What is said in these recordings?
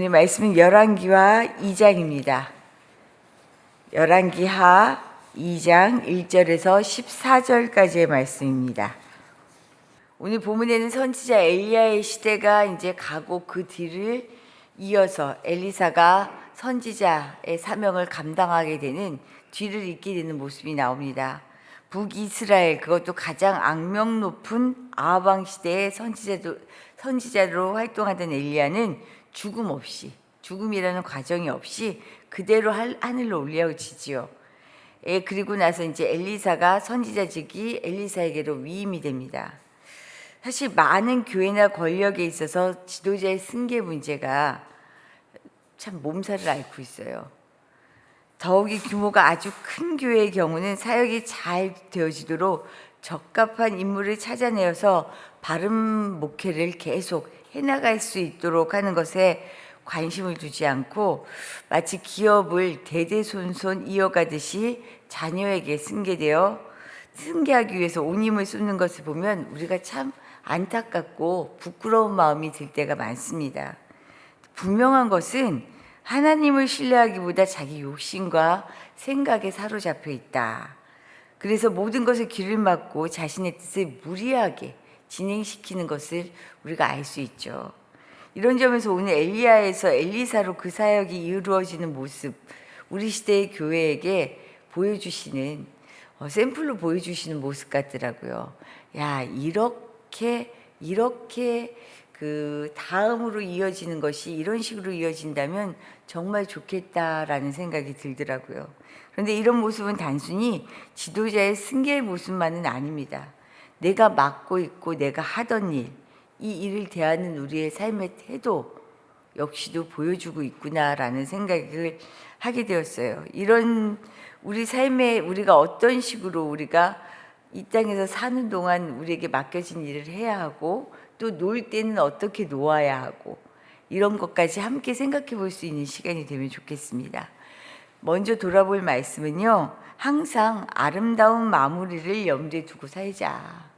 오늘 말씀은 열왕기하 2장입니다. 열왕기하 2장 1절에서 14절까지의 말씀입니다. 오늘 본문에는 선지자 엘리야의 시대가 이제 가고 그 뒤를 이어서 엘리사가 선지자의 사명을 감당하게 되는 뒤를 잇게 되는 모습이 나옵니다. 북이스라엘, 그것도 가장 악명 높은 아합 왕 시대의 선지자로 활동하던 엘리야는 죽음 없이, 죽음이라는 과정이 없이 그대로 하늘로 올려지지요. 그리고 나서 이제 엘리사가 선지자직이 엘리사에게로 위임이 됩니다. 사실 많은 교회나 권력에 있어서 지도자의 승계 문제가 참 몸살을 앓고 있어요. 더욱이 규모가 아주 큰 교회의 경우는 사역이 잘 되어지도록 적합한 인물을 찾아내어서 바른 목회를 계속 해나갈 수 있도록 하는 것에 관심을 두지 않고 마치 기업을 대대손손 이어가듯이 자녀에게 승계하기 위해서 온 힘을 쏟는 것을 보면 우리가 참 안타깝고 부끄러운 마음이 들 때가 많습니다. 분명한 것은 하나님을 신뢰하기보다 자기 욕심과 생각에 사로잡혀 있다. 그래서 모든 것을 길을 막고 자신의 뜻을 무리하게 진행시키는 것을 우리가 알 수 있죠. 이런 점에서 오늘 엘리야에서 엘리사로 그 사역이 이루어지는 모습, 우리 시대의 교회에게 보여주시는 샘플로 보여주시는 모습 같더라고요. 야, 이렇게 그 다음으로 이어지는 것이 이런 식으로 이어진다면 정말 좋겠다라는 생각이 들더라고요. 그런데 이런 모습은 단순히 지도자의 승계의 모습만은 아닙니다. 내가 맡고 있고 내가 하던 일, 이 일을 대하는 우리의 삶의 태도 역시도 보여주고 있구나라는 생각을 하게 되었어요. 이런 우리 삶에 우리가 어떤 식으로 우리가 이 땅에서 사는 동안 우리에게 맡겨진 일을 해야 하고 또 놀 때는 어떻게 놓아야 하고 이런 것까지 함께 생각해 볼 수 있는 시간이 되면 좋겠습니다. 먼저 돌아볼 말씀은요, 항상 아름다운 마무리를 염두에 두고 살자.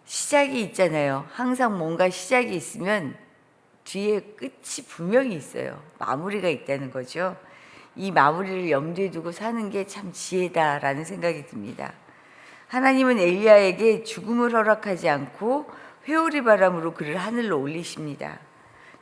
시작이 있잖아요. 항상 뭔가 시작이 있으면 뒤에 끝이 분명히 있어요. 마무리가 있다는 거죠. 이 마무리를 염두에 두고 사는 게 참 지혜다라는 생각이 듭니다. 하나님은 엘리야에게 죽음을 허락하지 않고 회오리 바람으로 그를 하늘로 올리십니다.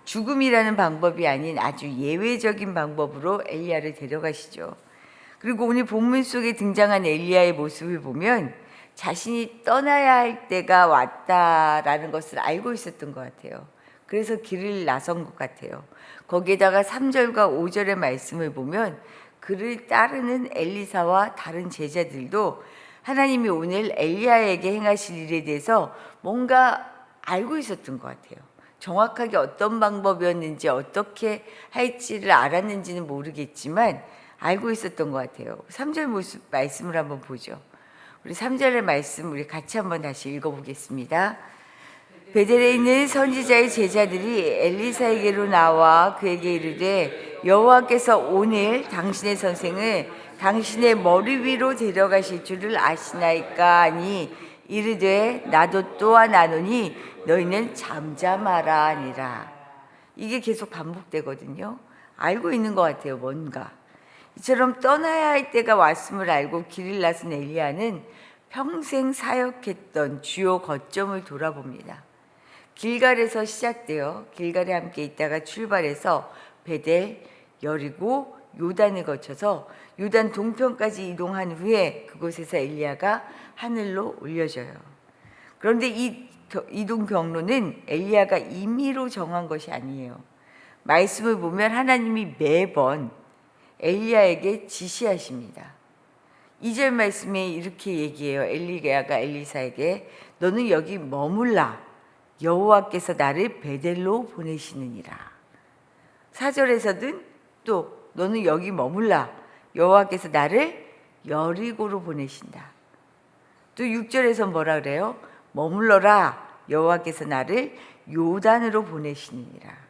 죽음이라는 방법이 아닌 아주 예외적인 방법으로 엘리야를 데려가시죠. 그리고 오늘 본문 속에 등장한 엘리야의 모습을 보면 자신이 떠나야 할 때가 왔다라는 것을 알고 있었던 것 같아요. 그래서 길을 나선 것 같아요. 거기에다가 3절과 5절의 말씀을 보면 그를 따르는 엘리사와 다른 제자들도 하나님이 오늘 엘리야에게 행하실 일에 대해서 뭔가 알고 있었던 것 같아요. 정확하게 어떤 방법이었는지 어떻게 할지를 알았는지는 모르겠지만 알고 있었던 것 같아요. 3절 말씀을 한번 보죠. 우리 3절의 말씀 우리 같이 한번 다시 읽어보겠습니다. 베델에 있는 선지자의 제자들이 엘리사에게로 나와 그에게 이르되 여호와께서 오늘 당신의 선생을 당신의 머리 위로 데려가실 줄을 아시나이까 하니 이르되 나도 또한 아노니 너희는 잠잠하라 하니라. 이게 계속 반복되거든요. 알고 있는 것 같아요. 뭔가 이처럼 떠나야 할 때가 왔음을 알고 길을 나선 엘리야는 평생 사역했던 주요 거점을 돌아봅니다. 길갈에서 시작되어 길갈에 함께 있다가 출발해서 베델, 여리고, 요단을 거쳐서 요단 동편까지 이동한 후에 그곳에서 엘리야가 하늘로 올려져요. 그런데 이 이동 경로는 엘리야가 임의로 정한 것이 아니에요. 말씀을 보면 하나님이 매번 엘리야에게 지시하십니다. 2절 말씀에 이렇게 얘기해요. 엘리야가 엘리사에게 너는 여기 머물라. 여호와께서 나를 베델로 보내시느니라. 4절에서는 또 너는 여기 머물라. 여호와께서 나를 여리고로 보내신다. 또 6절에서 뭐라 그래요? 머물러라. 여호와께서 나를 요단으로 보내시느니라.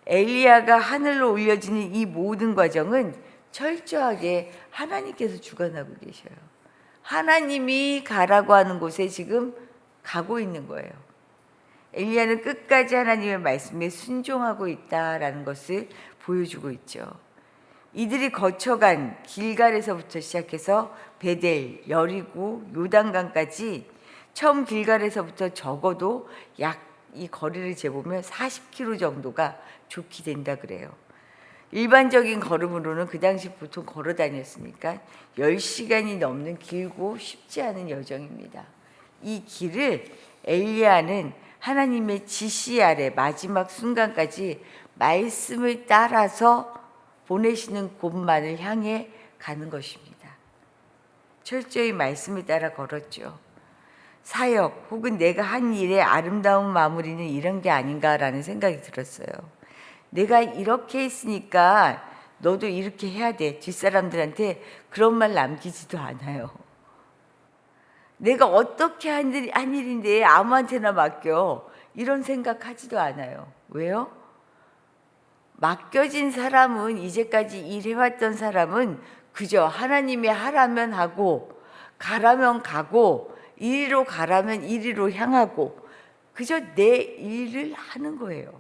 엘리야가 하늘로 올려지는 이 모든 과정은 철저하게 하나님께서 주관하고 계셔요. 하나님이 가라고 하는 곳에 지금 가고 있는 거예요. 엘리야는 끝까지 하나님의 말씀에 순종하고 있다라는 것을 보여주고 있죠. 이들이 거쳐간 길갈에서부터 시작해서 베델, 여리고, 요단강까지 처음 길갈에서부터 적어도 약 이 거리를 재보면 40km 정도가 좋게 된다 그래요. 일반적인 걸음으로는 그 당시 보통 걸어 다녔으니까 10시간이 넘는 길고 쉽지 않은 여정입니다. 이 길을 엘리야는 하나님의 지시 아래 마지막 순간까지 말씀을 따라서 보내시는 곳만을 향해 가는 것입니다. 철저히 말씀을 따라 걸었죠. 사역 혹은 내가 한 일의 아름다운 마무리는 이런 게 아닌가라는 생각이 들었어요. 내가 이렇게 했으니까 너도 이렇게 해야 돼. 뒷사람들한테 그런 말 남기지도 않아요. 내가 어떻게 한 일인데 아무한테나 맡겨. 이런 생각하지도 않아요. 왜요? 맡겨진 사람은, 이제까지 일해왔던 사람은 그저 하나님이 하라면 하고 가라면 가고 이리로 가라면 이리로 향하고 그저 내 일을 하는 거예요.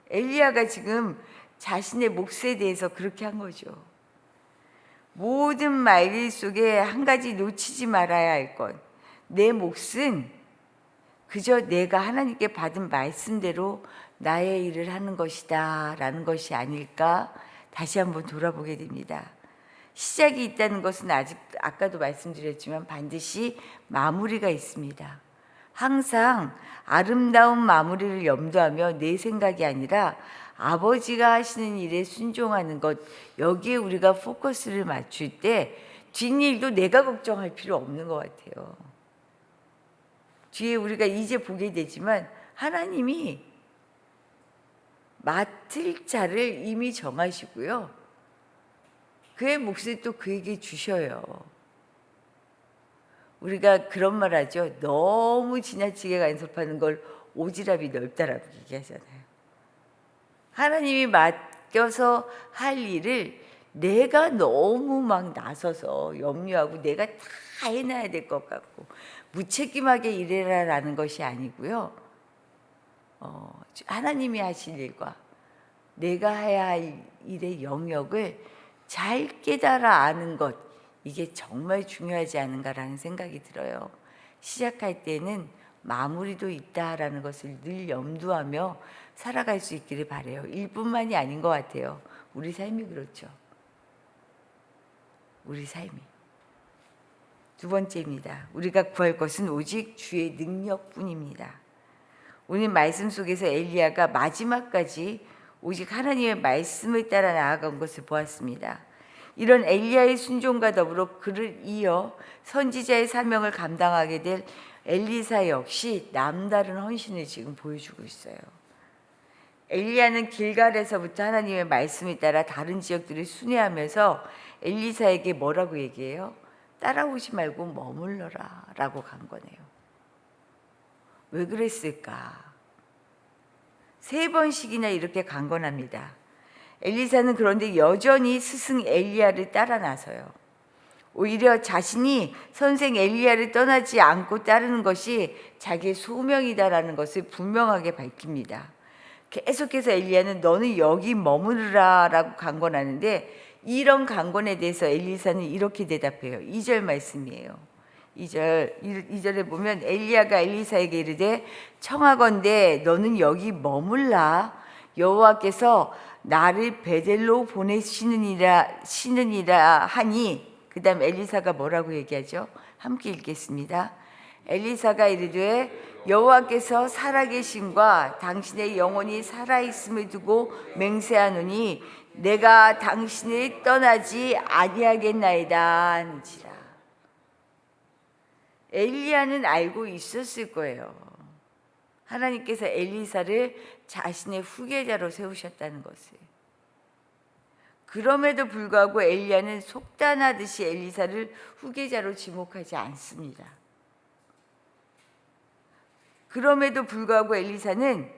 엘리야가 지금 자신의 몫에 대해서 그렇게 한 거죠. 모든 말 속에 한 가지 놓치지 말아야 할 것. 내 몫은 그저 내가 하나님께 받은 말씀대로 나의 일을 하는 것이다 라는 것이 아닐까 다시 한번 돌아보게 됩니다. 시작이 있다는 것은 아까도 말씀드렸지만 반드시 마무리가 있습니다. 항상 아름다운 마무리를 염두하며 내 생각이 아니라 아버지가 하시는 일에 순종하는 것, 여기에 우리가 포커스를 맞출 때 뒷일도 내가 걱정할 필요 없는 것 같아요. 뒤에 우리가 이제 보게 되지만 하나님이 맡을 자를 이미 정하시고요. 그의 몫을 또 그에게 주셔요. 우리가 그런 말 하죠. 너무 지나치게 간섭하는 걸 오지랖이 넓다라고 얘기하잖아요. 하나님이 맡겨서 할 일을 내가 너무 막 나서서 염려하고 내가 다 해놔야 될 것 같고 무책임하게 일해라라는 것이 아니고요. 하나님이 하실 일과 내가 해야 할 일의 영역을 잘 깨달아 아는 것, 이게 정말 중요하지 않은가라는 생각이 들어요. 시작할 때는 마무리도 있다라는 것을 늘 염두하며 살아갈 수 있기를 바라요. 일뿐만이 아닌 것 같아요. 우리 삶이 그렇죠. 우리 삶이. 두 번째입니다. 우리가 구할 것은 오직 주의 능력뿐입니다. 오늘 말씀 속에서 엘리야가 마지막까지 오직 하나님의 말씀을 따라 나아간 것을 보았습니다. 이런 엘리야의 순종과 더불어 그를 이어 선지자의 사명을 감당하게 될 엘리사 역시 남다른 헌신을 지금 보여주고 있어요. 엘리야는 길갈에서부터 하나님의 말씀을 따라 다른 지역들을 순회하면서 엘리사에게 뭐라고 얘기해요? 따라오지 말고 머물러라 라고 간 거네요. 왜 그랬을까? 3번씩이나 이렇게 강권합니다. 엘리사는 그런데 여전히 스승 엘리야를 따라 나서요. 오히려 자신이 선생 엘리야를 떠나지 않고 따르는 것이 자기의 소명이다라는 것을 분명하게 밝힙니다. 계속해서 엘리야는 너는 여기 머무르라 라고 강권하는데 이런 강권에 대해서 엘리사는 이렇게 대답해요. 2절 말씀이에요. 2절에 보면 엘리야가 엘리사에게 이르되 청하건대 너는 여기 머물라. 여호와께서 나를 베델로 보내시느니라 하니, 그 다음 엘리사가 뭐라고 얘기하죠? 함께 읽겠습니다. 엘리사가 이르되 여호와께서 살아계심과 당신의 영혼이 살아있음을 두고 맹세하노니 내가 당신을 떠나지 아니하겠나이다 하니라. 엘리야는 알고 있었을 거예요. 하나님께서 엘리사를 자신의 후계자로 세우셨다는 것을. 그럼에도 불구하고 엘리야는 속단하듯이 엘리사를 후계자로 지목하지 않습니다. 그럼에도 불구하고 엘리사는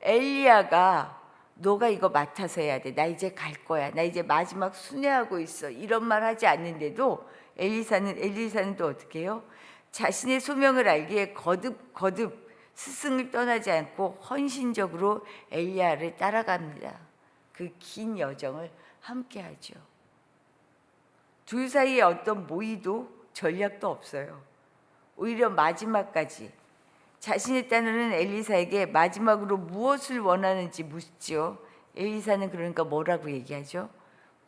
엘리야가 너가 이거 맡아서 해야 돼. 나 이제 갈 거야. 나 이제 마지막 순회하고 있어. 이런 말 하지 않는데도 엘리사는 또 어떻게 해요? 자신의 소명을 알기에 거듭 스승을 떠나지 않고 헌신적으로 엘리야를 따라갑니다. 그 긴 여정을 함께 하죠. 둘 사이에 어떤 모의도 전략도 없어요. 오히려 마지막까지 자신의 따르는 엘리사에게 마지막으로 무엇을 원하는지 묻죠. 엘리사는 그러니까 뭐라고 얘기하죠?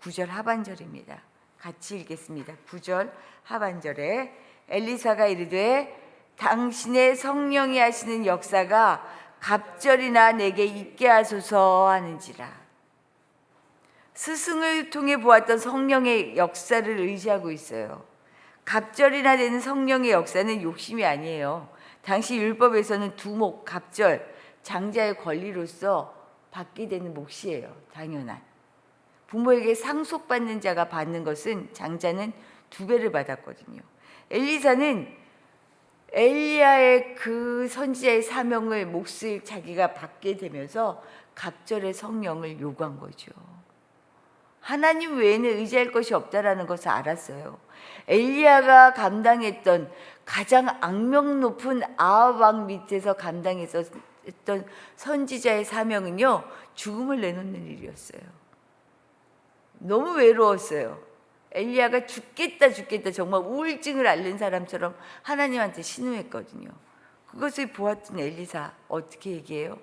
9절 하반절입니다. 같이 읽겠습니다. 9절 하반절에 엘리사가 이르되 당신의 성령이 하시는 역사가 갑절이나 내게 있게 하소서 하는지라. 스승을 통해 보았던 성령의 역사를 의지하고 있어요. 갑절이나 되는 성령의 역사는 욕심이 아니에요. 당시 율법에서는 두목, 갑절, 장자의 권리로서 받게 되는 몫이에요. 당연한. 부모에게 상속받는 자가 받는 것은 장자는 2배를 받았거든요. 엘리사는 엘리야의 그 선지자의 사명을 몫을 자기가 받게 되면서 갑절의 성령을 요구한 거죠. 하나님 외에는 의지할 것이 없다라는 것을 알았어요. 엘리야가 감당했던 가장 악명 높은 아합 왕 밑에서 감당했던 선지자의 사명은요, 죽음을 내놓는 일이었어요. 너무 외로웠어요. 엘리야가 죽겠다 정말 우울증을 앓는 사람처럼 하나님한테 신음했거든요. 그것을 보았던 엘리사 어떻게 얘기해요?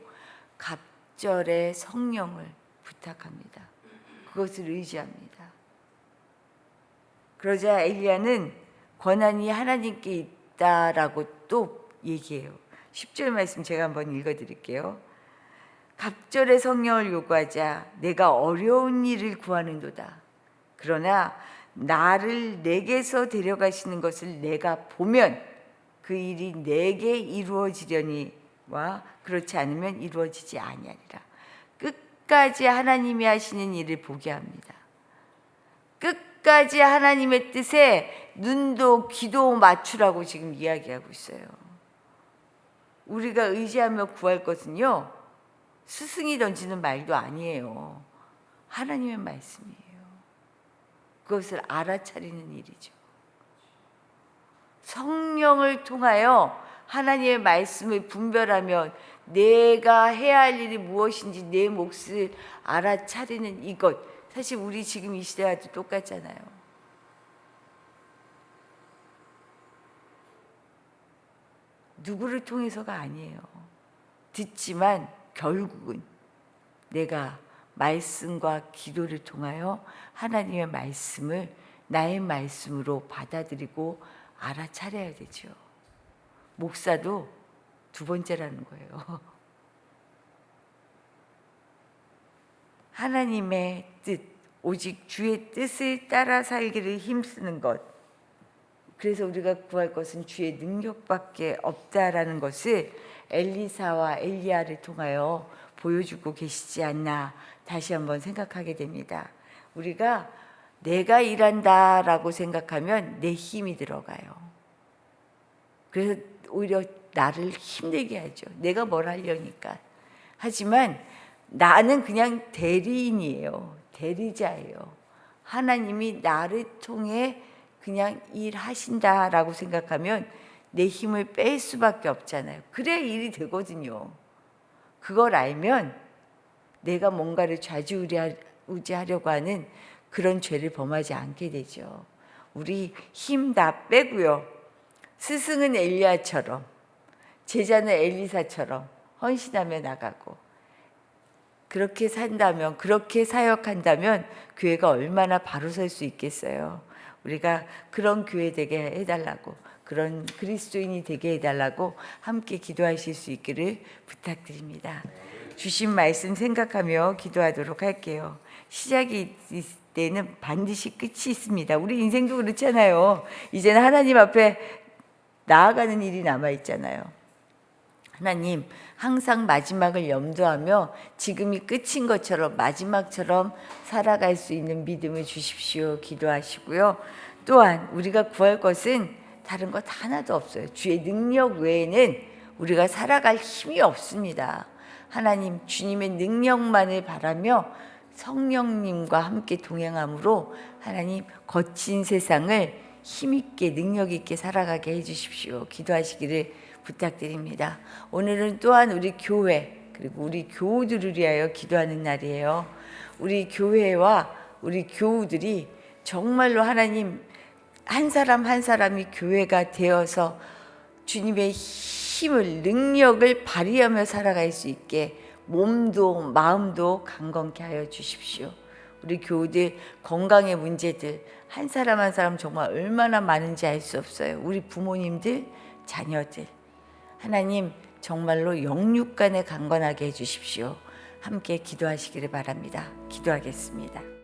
갑절의 성령을 부탁합니다. 그것을 의지합니다. 그러자 엘리야는 권한이 하나님께 있다라고 또 얘기해요. 10절 말씀 제가 한번 읽어드릴게요. 갑절의 성령을 요구하자 내가 어려운 일을 구하는도다. 그러나 나를 내게서 데려가시는 것을 내가 보면 그 일이 내게 이루어지려니와 그렇지 않으면 이루어지지 아니하리라. 끝까지 하나님이 하시는 일을 보게 합니다. 끝까지 하나님의 뜻에 눈도 귀도 맞추라고 지금 이야기하고 있어요. 우리가 의지하며 구할 것은요, 스승이 던지는 말도 아니에요. 하나님의 말씀이에요. 그것을 알아차리는 일이죠. 성령을 통하여 하나님의 말씀을 분별하면 내가 해야 할 일이 무엇인지 내 몫을 알아차리는 이것, 사실 우리 지금 이 시대와도 똑같잖아요. 누구를 통해서가 아니에요. 듣지만 결국은 내가 말씀과 기도를 통하여 하나님의 말씀을 나의 말씀으로 받아들이고 알아차려야 되죠. 목사도 2번째라는 거예요. 하나님의 뜻, 오직 주의 뜻을 따라 살기를 힘쓰는 것. 그래서 우리가 구할 것은 주의 능력밖에 없다라는 것을 엘리사와 엘리야를 통하여 보여주고 계시지 않나 다시 한번 생각하게 됩니다. 우리가 내가 일한다라고 생각하면 내 힘이 들어가요. 그래서 오히려 나를 힘들게 하죠. 내가 뭘 하려니까. 하지만 나는 그냥 대리인이에요. 대리자예요. 하나님이 나를 통해 그냥 일하신다라고 생각하면 내 힘을 뺄 수밖에 없잖아요. 그래야 일이 되거든요. 그걸 알면 내가 뭔가를 좌지우지하려고 하는 그런 죄를 범하지 않게 되죠. 우리 힘 다 빼고요. 스승은 엘리야처럼, 제자는 엘리사처럼 헌신하며 나가고, 그렇게 산다면, 그렇게 사역한다면 교회가 얼마나 바로 설 수 있겠어요. 우리가 그런 교회 되게 해달라고, 그런 그리스도인이 되게 해달라고 함께 기도하실 수 있기를 부탁드립니다. 주신 말씀 생각하며 기도하도록 할게요. 시작이 있을 때는 반드시 끝이 있습니다. 우리 인생도 그렇잖아요. 이제는 하나님 앞에 나아가는 일이 남아있잖아요. 하나님, 항상 마지막을 염두하며 지금이 끝인 것처럼 마지막처럼 살아갈 수 있는 믿음을 주십시오. 기도하시고요. 또한 우리가 구할 것은 다른 것 하나도 없어요. 주의 능력 외에는 우리가 살아갈 힘이 없습니다. 하나님, 주님의 능력만을 바라며 성령님과 함께 동행함으로 하나님, 거친 세상을 힘있게 능력 있게 살아가게 해주십시오. 기도하시기를 부탁드립니다. 오늘은 또한 우리 교회 그리고 우리 교우들을 위하여 기도하는 날이에요. 우리 교회와 우리 교우들이 정말로 하나님 한 사람 한 사람이 교회가 되어서 주님의 힘을 능력을 발휘하며 살아갈 수 있게 몸도 마음도 강건케 하여 주십시오. 우리 교우들 건강의 문제들 한 사람 한 사람 정말 얼마나 많은지 알 수 없어요. 우리 부모님들, 자녀들 하나님 정말로 영육간에 강건하게 해주십시오. 함께 기도하시기를 바랍니다. 기도하겠습니다.